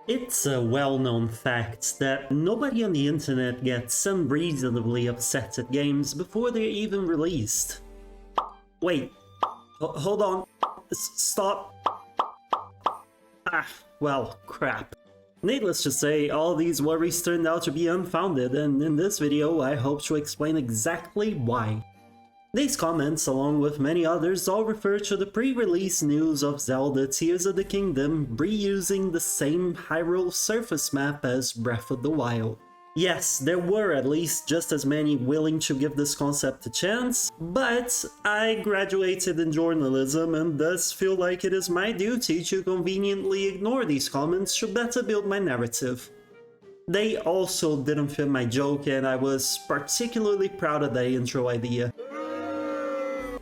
It's a well-known fact that nobody on the internet gets unreasonably upset at games before they're even released. Wait, hold on, stop. Well, crap. Needless to say, all these worries turned out to be unfounded, and in this video I hope to explain exactly why. These comments, along with many others, all refer to the pre-release news of Zelda Tears of the Kingdom reusing the same Hyrule surface map as Breath of the Wild. Yes, there were at least just as many willing to give this concept a chance, but I graduated in journalism and thus feel like it is my duty to conveniently ignore these comments to better build my narrative. They also didn't fit my joke, and I was particularly proud of that intro idea.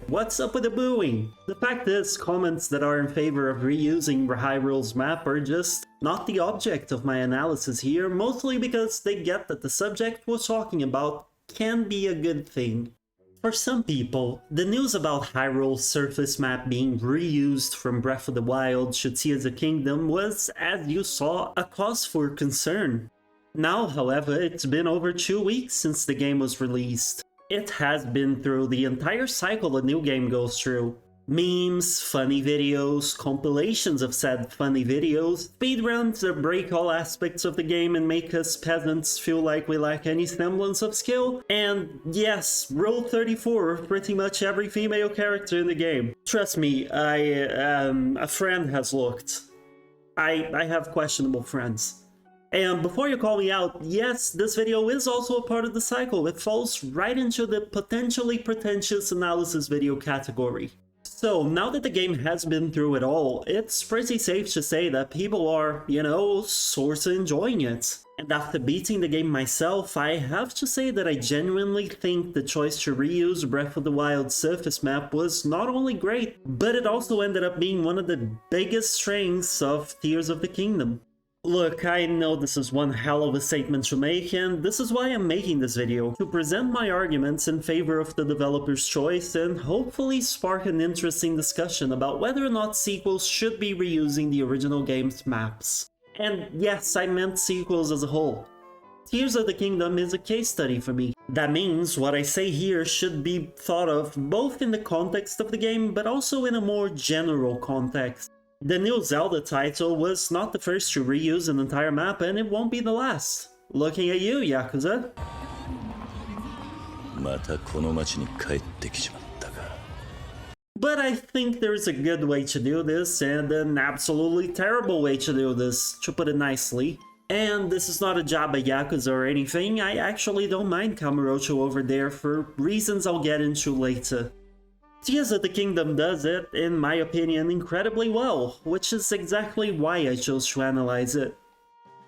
What's up with the booing? The fact is, comments that are in favor of reusing Hyrule's map are just not the object of my analysis here, mostly because they get that the subject we're talking about can be a good thing. For some people, the news about Hyrule's surface map being reused from Breath of the Wild to Tears of the Kingdom was, as you saw, a cause for concern. Now, however, it's been over 2 weeks since the game was released. It has been through the entire cycle a new game goes through. Memes, funny videos, compilations of said funny videos, speedruns that break all aspects of the game and make us peasants feel like we lack any semblance of skill, and yes, Rule 34 of pretty much every female character in the game. Trust me, a friend has looked. I have questionable friends. And before you call me out, yes, this video is also a part of the cycle. It falls right into the potentially pretentious analysis video category. So now that the game has been through it all, it's pretty safe to say that people are, sorta enjoying it. And after beating the game myself, I have to say that I genuinely think the choice to reuse Breath of the Wild surface map was not only great, but it also ended up being one of the biggest strengths of Tears of the Kingdom. Look, I know this is one hell of a statement to make, and this is why I'm making this video, to present my arguments in favor of the developer's choice and hopefully spark an interesting discussion about whether or not sequels should be reusing the original game's maps. And yes, I meant sequels as a whole. Tears of the Kingdom is a case study for me. That means what I say here should be thought of both in the context of the game, but also in a more general context. The new Zelda title was not the first to reuse an entire map, and it won't be the last. Looking at you, Yakuza. But I think there's a good way to do this, and an absolutely terrible way to do this, to put it nicely. And this is not a jab at Yakuza or anything, I actually don't mind Kamurocho over there for reasons I'll get into later. Tears of the Kingdom does it, in my opinion, incredibly well, which is exactly why I chose to analyze it.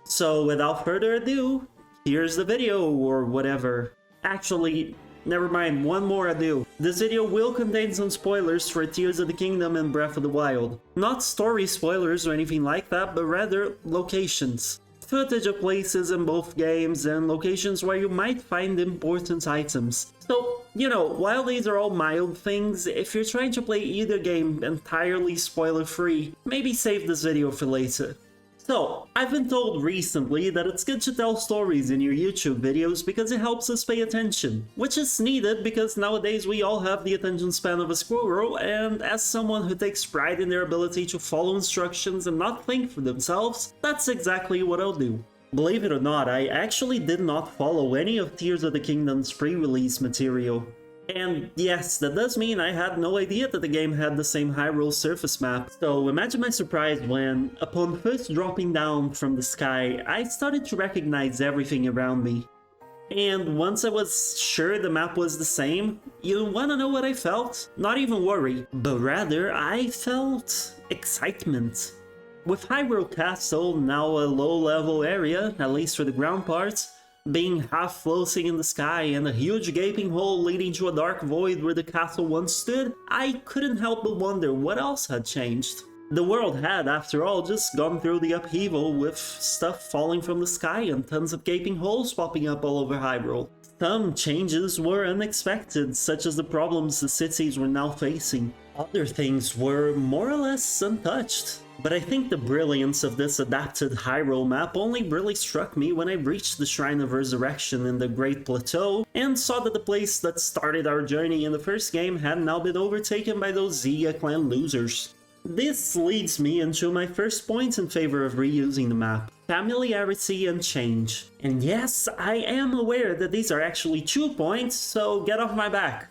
So without further ado, here's the video, or whatever. Actually, never mind, one more ado. This video will contain some spoilers for Tears of the Kingdom and Breath of the Wild. Not story spoilers or anything like that, but rather locations. Footage of places in both games and locations where you might find important items. So, while these are all mild things, if you're trying to play either game entirely spoiler-free, maybe save this video for later. So, I've been told recently that it's good to tell stories in your YouTube videos because it helps us pay attention, which is needed because nowadays we all have the attention span of a squirrel, and as someone who takes pride in their ability to follow instructions and not think for themselves, that's exactly what I'll do. Believe it or not, I actually did not follow any of Tears of the Kingdom's pre-release material. And yes, that does mean I had no idea that the game had the same Hyrule surface map, so imagine my surprise when, upon first dropping down from the sky, I started to recognize everything around me. And once I was sure the map was the same, you wanna know what I felt? Not even worry, but rather I felt excitement. With Hyrule Castle, now a low-level area, at least for the ground parts, being half floating in the sky and a huge gaping hole leading to a dark void where the castle once stood, I couldn't help but wonder what else had changed. The world had, after all, just gone through the upheaval with stuff falling from the sky and tons of gaping holes popping up all over Hyrule. Some changes were unexpected, such as the problems the cities were now facing. Other things were more or less untouched. But I think the brilliance of this adapted Hyrule map only really struck me when I reached the Shrine of Resurrection in the Great Plateau and saw that the place that started our journey in the first game had now been overtaken by those Xiga clan losers. This leads me into my first point in favor of reusing the map: familiarity and change. And yes, I am aware that these are actually 2 points, so get off my back.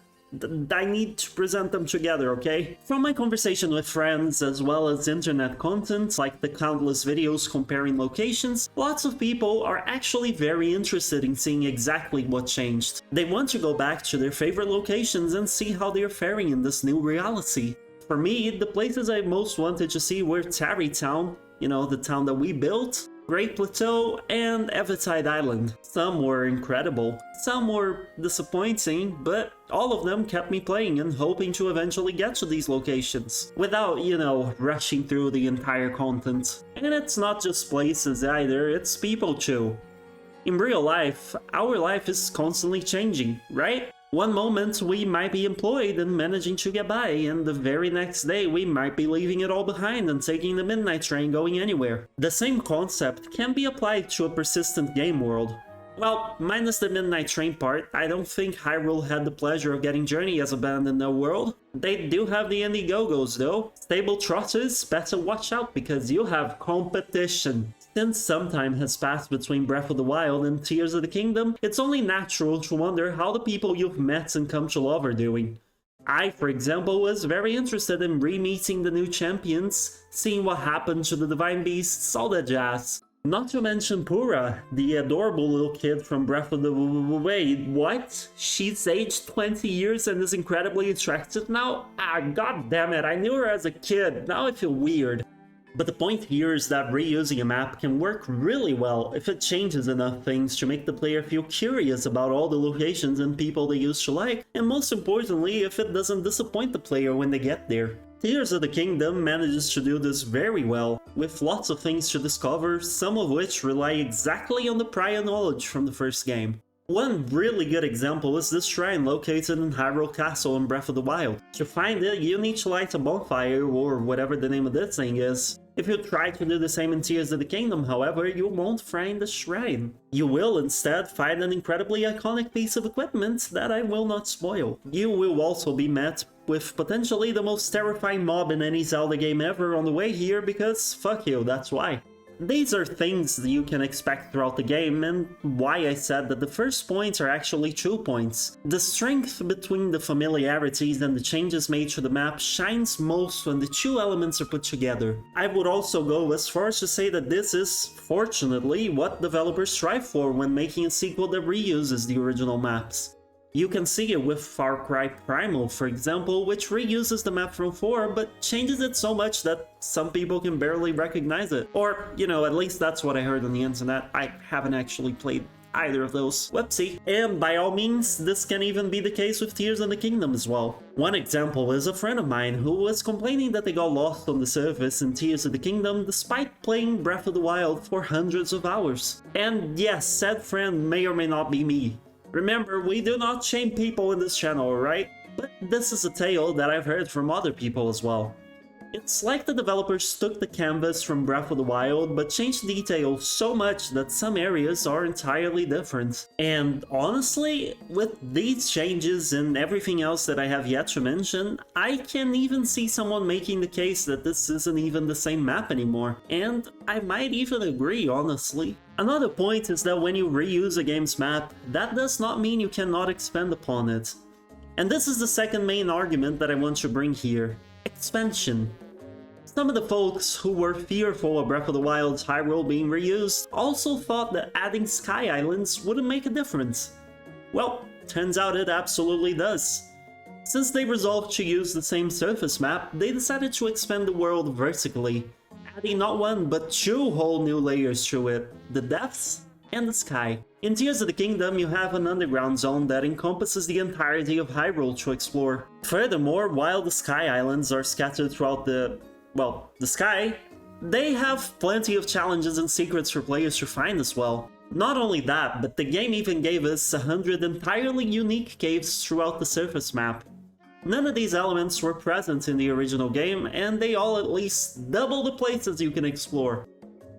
I need to present them together, okay? From my conversation with friends, as well as internet content, like the countless videos comparing locations, lots of people are actually very interested in seeing exactly what changed. They want to go back to their favorite locations and see how they are faring in this new reality. For me, the places I most wanted to see were Tarry Town, you know, the town that we built, Great Plateau, and Evitide Island. Some were incredible, some were disappointing, but all of them kept me playing and hoping to eventually get to these locations, without, you know, rushing through the entire content. And it's not just places either, it's people too. In real life, our life is constantly changing, right? One moment we might be employed and managing to get by, and the very next day we might be leaving it all behind and taking the midnight train going anywhere. The same concept can be applied to a persistent game world. Well, minus the midnight train part, I don't think Hyrule had the pleasure of getting Journey as a band in their world. They do have the Indie-Go-Go's though. Stable Trotters, better watch out because you have competition. Since some time has passed between Breath of the Wild and Tears of the Kingdom, it's only natural to wonder how the people you've met and come to love are doing. I, for example, was very interested in re-meeting the new champions, seeing what happened to the Divine Beasts, all that jazz. Not to mention Pura, the adorable little kid from Breath of the Wait, what? She's aged 20 years and is incredibly attractive now? Ah, god damn it, I knew her as a kid, now I feel weird. But the point here is that reusing a map can work really well if it changes enough things to make the player feel curious about all the locations and people they used to like, and most importantly, if it doesn't disappoint the player when they get there. Tears of the Kingdom manages to do this very well, with lots of things to discover, some of which rely exactly on the prior knowledge from the first game. One really good example is this shrine located in Hyrule Castle in Breath of the Wild. To find it, you need to light a bonfire, or whatever the name of this thing is. If you try to do the same in Tears of the Kingdom, however, you won't find the shrine. You will instead find an incredibly iconic piece of equipment that I will not spoil. You will also be met with potentially the most terrifying mob in any Zelda game ever on the way here, because fuck you, that's why. These are things that you can expect throughout the game, and why I said that the first points are actually 2 points. The strength between the familiarities and the changes made to the map shines most when the 2 elements are put together. I would also go as far as to say that this is, fortunately, what developers strive for when making a sequel that reuses the original maps. You can see it with Far Cry Primal, for example, which reuses the map from 4, but changes it so much that some people can barely recognize it. Or, you know, at least that's what I heard on the internet. I haven't actually played either of those. Whoopsie. And by all means, this can even be the case with Tears of the Kingdom as well. One example is a friend of mine who was complaining that they got lost on the surface in Tears of the Kingdom despite playing Breath of the Wild for hundreds of hours. And yes, said friend may or may not be me. Remember, we do not shame people in this channel, right? But this is a tale that I've heard from other people as well. It's like the developers took the canvas from Breath of the Wild, but changed details so much that some areas are entirely different. And honestly, with these changes and everything else that I have yet to mention, I can even see someone making the case that this isn't even the same map anymore. And I might even agree, honestly. Another point is that when you reuse a game's map, that does not mean you cannot expand upon it. And this is the second main argument that I want to bring here: expansion. Some of the folks who were fearful of Breath of the Wild's Hyrule being reused also thought that adding Sky Islands wouldn't make a difference. Well, turns out it absolutely does. Since they resolved to use the same surface map, they decided to expand the world vertically, adding not one but 2 whole new layers to it: the depths and the sky. In Tears of the Kingdom, you have an underground zone that encompasses the entirety of Hyrule to explore. Furthermore, while the Sky Islands are scattered throughout the sky, they have plenty of challenges and secrets for players to find as well. Not only that, but the game even gave us 100 entirely unique caves throughout the surface map. None of these elements were present in the original game, and they all at least double the places you can explore.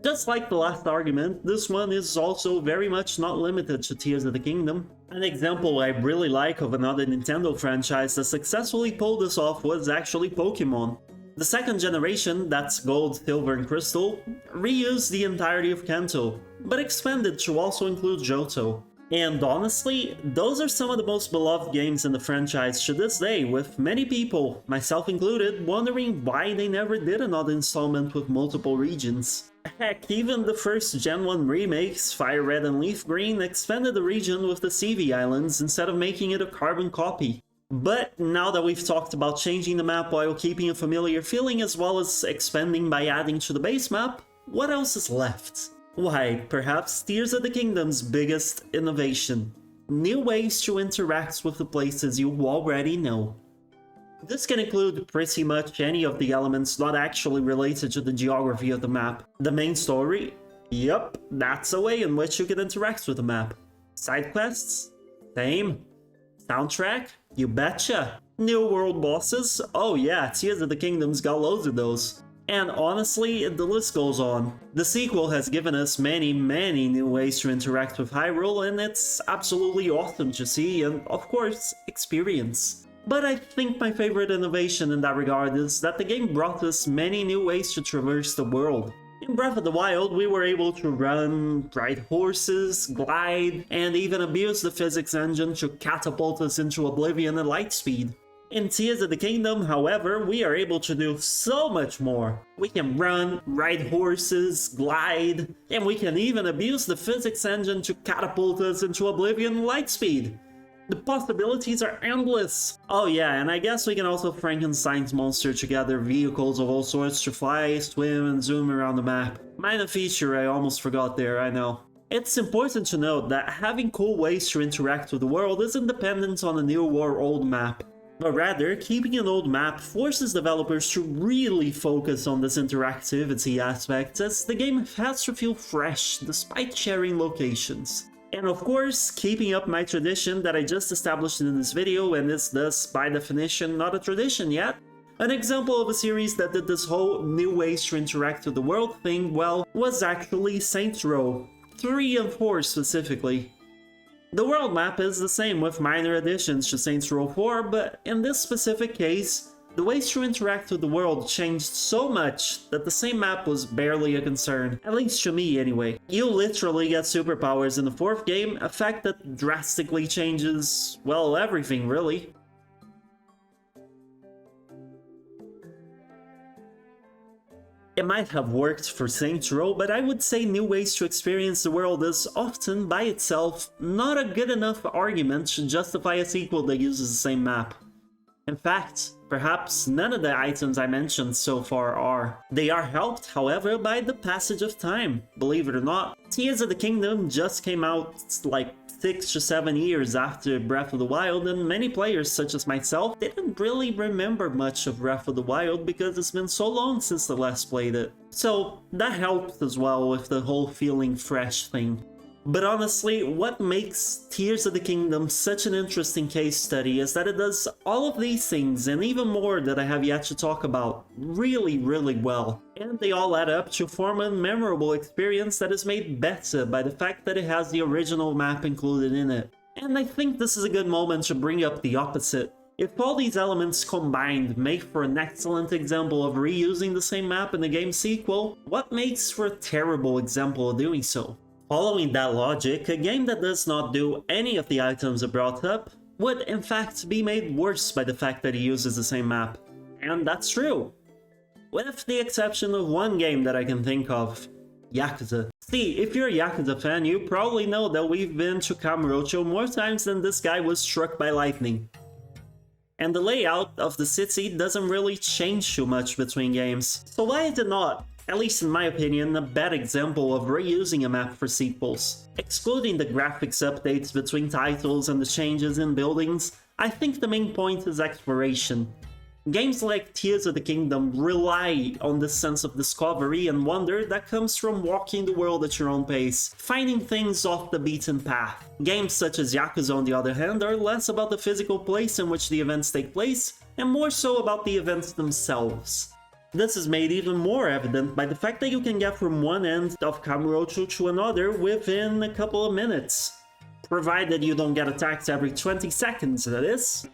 Just like the last argument, this one is also very much not limited to Tears of the Kingdom. An example I really like of another Nintendo franchise that successfully pulled this off was actually Pokemon. The second generation, that's Gold, Silver, and Crystal, reused the entirety of Kanto, but expanded to also include Johto. And honestly, those are some of the most beloved games in the franchise to this day, with many people, myself included, wondering why they never did another installment with multiple regions. Heck, even the first Gen 1 remakes, Fire Red and Leaf Green, expanded the region with the Seavey Islands instead of making it a carbon copy. But now that we've talked about changing the map while keeping a familiar feeling as well as expanding by adding to the base map, what else is left? Why, perhaps Tears of the Kingdom's biggest innovation. New ways to interact with the places you already know. This can include pretty much any of the elements not actually related to the geography of the map. The main story? Yup, that's a way in which you can interact with the map. Side quests? Same. Soundtrack? You betcha. New world bosses? Oh yeah, Tears of the Kingdom's got loads of those. And honestly, the list goes on. The sequel has given us many new ways to interact with Hyrule, and it's absolutely awesome to see and, of course, experience. But I think my favorite innovation in that regard is that the game brought us many new ways to traverse the world. In Breath of the Wild, we were able to run, ride horses, glide, and even abuse the physics engine to catapult us into oblivion at light speed. In Tears of the Kingdom, however, we are able to do so much more. We can run, ride horses, glide, and we can even abuse the physics engine to catapult us into oblivion light speed. The possibilities are endless! Oh yeah, and I guess we can also Frankenstein's monster to gather vehicles of all sorts to fly, swim, and zoom around the map. Minor feature I almost forgot there, I know. It's important to note that having cool ways to interact with the world isn't dependent on a new or old map. But rather, keeping an old map forces developers to really focus on this interactivity aspect, as the game has to feel fresh despite sharing locations. And of course, keeping up my tradition that I just established in this video, and is thus by definition not a tradition yet, an example of a series that did this whole new ways to interact with the world thing well was actually Saints Row 3 and 4 specifically. The world map is the same with minor additions to Saints Row 4, but in this specific case, the ways to interact with the world changed so much that the same map was barely a concern, at least to me anyway. You literally get superpowers in the 4th game, a fact that drastically changes, well, everything really. It might have worked for Saints Row, but I would say new ways to experience the world is often, by itself, not a good enough argument to justify a sequel that uses the same map. In fact, perhaps none of the items I mentioned so far are. They are helped, however, by the passage of time. Believe it or not, Tears of the Kingdom just came out like 6 to 7 years after Breath of the Wild, and many players, such as myself, didn't really remember much of Breath of the Wild because it's been so long since they last played it. So that helps as well with the whole feeling fresh thing. But honestly, what makes Tears of the Kingdom such an interesting case study is that it does all of these things and even more that I have yet to talk about really well. And they all add up to form a memorable experience that is made better by the fact that it has the original map included in it. And I think this is a good moment to bring up the opposite. If all these elements combined make for an excellent example of reusing the same map in the game's sequel, what makes for a terrible example of doing so? Following that logic, a game that does not do any of the items I brought up would in fact be made worse by the fact that it uses the same map. And that's true. With the exception of one game that I can think of, Yakuza. See, if you're a Yakuza fan, you probably know that we've been to Kamurocho more times than this guy was struck by lightning. And the layout of the city doesn't really change too much between games. So why is it not, at least in my opinion, a bad example of reusing a map for sequels? Excluding the graphics updates between titles and the changes in buildings, I think the main point is exploration. Games like Tears of the Kingdom rely on this sense of discovery and wonder that comes from walking the world at your own pace, finding things off the beaten path. Games such as Yakuza, on the other hand, are less about the physical place in which the events take place, and more so about the events themselves. This is made even more evident by the fact that you can get from one end of Kamurocho to another within a couple of minutes. Provided you don't get attacked every 20 seconds, that is.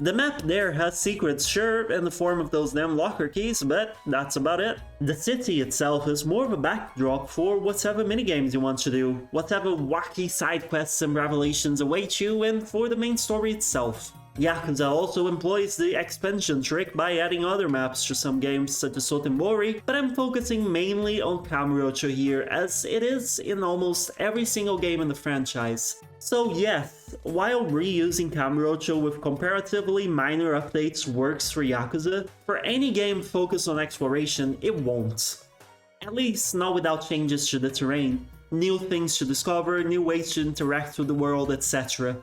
The map there has secrets, sure, in the form of those damn locker keys, but that's about it. The city itself is more of a backdrop for whatever minigames you want to do, whatever wacky side quests and revelations await you, and for the main story itself. Yakuza also employs the expansion trick by adding other maps to some games such as Sotenbori, but I'm focusing mainly on Kamurocho here, as it is in almost every single game in the franchise. So yes, while reusing Kamurocho with comparatively minor updates works for Yakuza, for any game focused on exploration, it won't. At least not without changes to the terrain, new things to discover, new ways to interact with the world, etc.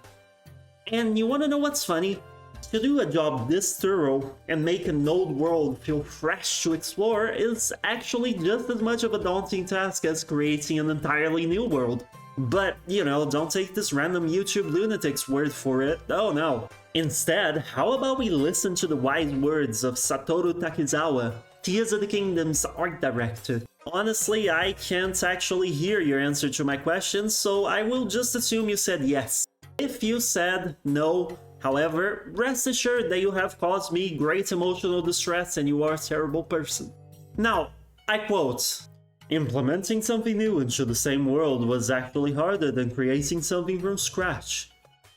And you wanna know what's funny? To do a job this thorough and make an old world feel fresh to explore is actually just as much of a daunting task as creating an entirely new world. But, you know, don't take this random YouTube lunatic's word for it, oh no. Instead, how about we listen to the wise words of Satoru Takizawa, Tears of the Kingdom's art director. Honestly, I can't actually hear your answer to my question, so I will just assume you said yes. If you said no, however, rest assured that you have caused me great emotional distress and you are a terrible person. Now, I quote, "Implementing something new into the same world was actually harder than creating something from scratch.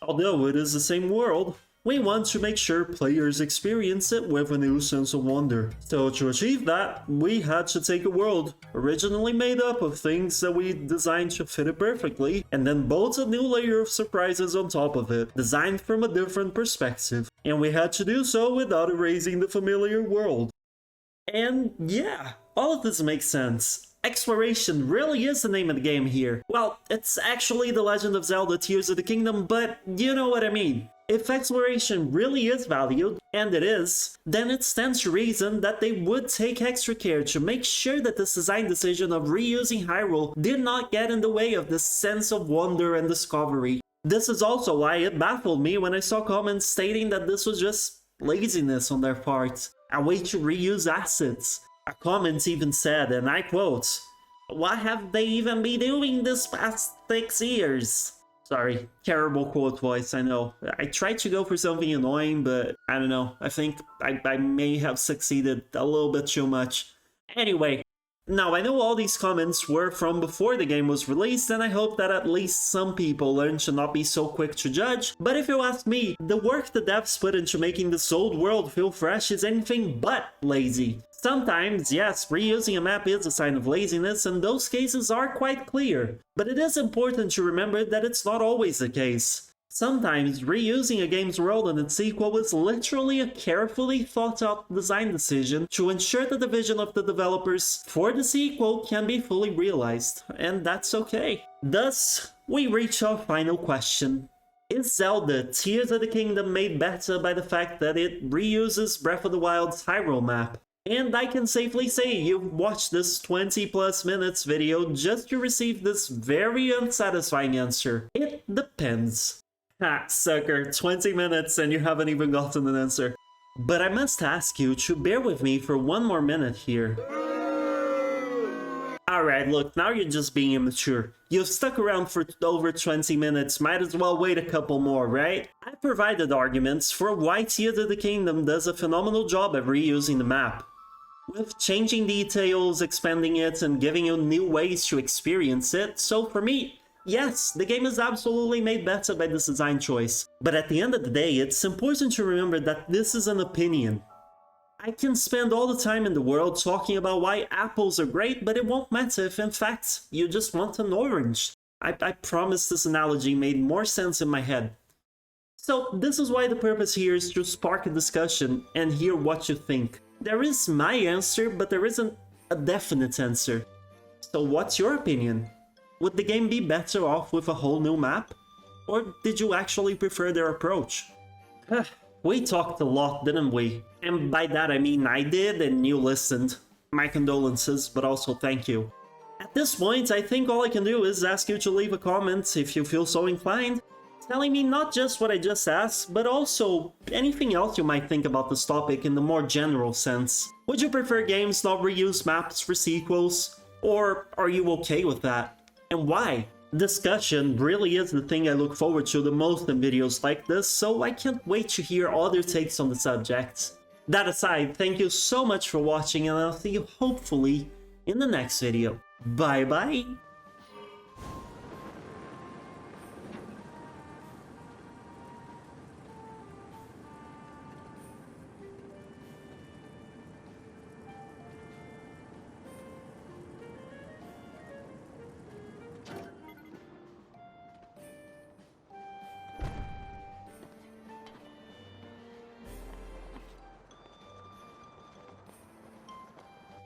Although it is the same world, we want to make sure players experience it with a new sense of wonder. So to achieve that, we had to take a world originally made up of things that we designed to fit it perfectly, and then bolt a new layer of surprises on top of it, designed from a different perspective. And we had to do so without erasing the familiar world." And yeah, all of this makes sense. Exploration really is the name of the game here. Well, it's actually The Legend of Zelda Tears of the Kingdom, but you know what I mean. If exploration really is valued, and it is, then it stands to reason that they would take extra care to make sure that this design decision of reusing Hyrule did not get in the way of this sense of wonder and discovery. This is also why it baffled me when I saw comments stating that this was just laziness on their part, a way to reuse assets. A comment even said, and I quote, "What have they even been doing this past 6 years?" Sorry, terrible quote voice, I know. I tried to go for something annoying, but I don't know. I think I may have succeeded a little bit too much. Anyway, now I know all these comments were from before the game was released, and I hope that at least some people learn to not be so quick to judge, but if you ask me, the work the devs put into making this old world feel fresh is anything but lazy. Sometimes, yes, reusing a map is a sign of laziness, and those cases are quite clear. But it is important to remember that it's not always the case. Sometimes, reusing a game's world and its sequel is literally a carefully thought out design decision to ensure that the vision of the developers for the sequel can be fully realized, and that's okay. Thus, we reach our final question. Is Zelda Tears of the Kingdom made better by the fact that it reuses Breath of the Wild's Hyrule map? And I can safely say you've watched this 20+ minutes video just to receive this very unsatisfying answer. It depends. Ha, sucker, 20 minutes and you haven't even gotten an answer. But I must ask you to bear with me for one more minute here. Alright, look, now you're just being immature. You've stuck around for over 20 minutes, might as well wait a couple more, right? I provided arguments for why Tears of the Kingdom does a phenomenal job at reusing the map. With changing details, expanding it, and giving you new ways to experience it, so for me, yes, the game is absolutely made better by this design choice. But at the end of the day, it's important to remember that this is an opinion. I can spend all the time in the world talking about why apples are great, but it won't matter if in fact you just want an orange. I promise this analogy made more sense in my head. So this is why the purpose here is to spark a discussion and hear what you think. There is my answer, but there isn't a definite answer. So what's your opinion? Would the game be better off with a whole new map? Or did you actually prefer their approach? We talked a lot, didn't we? And by that I mean I did and you listened. My condolences, but also thank you. At this point, I think all I can do is ask you to leave a comment if you feel so inclined, telling me not just what I just asked, but also anything else you might think about this topic in the more general sense. Would you prefer games not reuse maps for sequels? Or are you okay with that? And why? Discussion really is the thing I look forward to the most in videos like this, so I can't wait to hear other takes on the subject. That aside, thank you so much for watching and I'll see you hopefully in the next video. Bye bye!